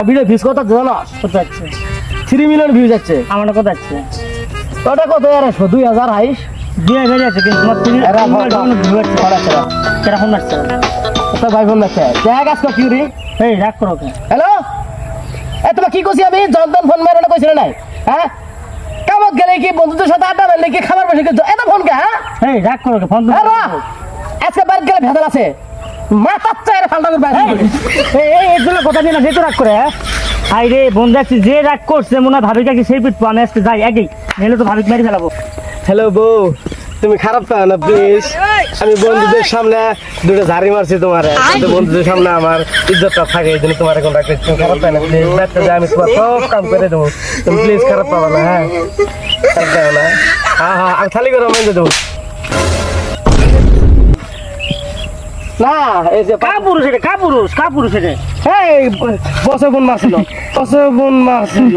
Video views কত জানো? কত যাচ্ছে? 3 মিলিয়ন ভিউজ যাচ্ছে। আমারটা কত যাচ্ছে? ওটা কত আর 2000 হাইস 2000 যাচ্ছে কিন্তু তোমার ভিউ আছে কেরা ফোন আসছে? তো ভাই ফোন দেখছে দেখা গাছ কি রে? এই রাগ করো কে? হ্যালো এ তোমার কি কইছি আমি জনতন ফোন মেরে না কইছিল নাই হ্যাঁ কামত গেলে কি বন্ধুদের সাথে আড্ডা মারলে কি খাবার বসে কিন্তু এত ফোন কে হ্যাঁ এই রাগ করো কে? ফোন হ্যালো আজকে বাড়ি গেলে ভেজাল আছে মাথা চায় ফালটা করে বাইরে এই এগুলো কথা নিয়ে না যেহেতু রাগ করে হ্যাঁ আই রে বন্ধু আছি যে রাগ করছে মনে হয় ভাবি কাছে সেই পিটবো আমি আজকে যাই আগেই নাহলে তো ভাবি মেরে ফেলাবো। হ্যালো বউ তুমি খারাপ পাও না প্লিজ আমি বন্ধুদের সামনে দুটো ঝাড়ি মারছি তোমার কিন্তু বন্ধুদের সামনে আমার ইজ্জতটা থাকে এই জন্য তোমার এখন রাখতে তুমি খারাপ পাও না প্লিজ আমি তোমার সব কাম করে দেবো তুমি প্লিজ খারাপ পাবো না হ্যাঁ খারাপ পাবো না হ্যাঁ হ্যাঁ আমি খালি করে মেনে দেবো না এই যে কাপুরুষ এটা কাপুরুষ এটা এই বসে বোন মারছিল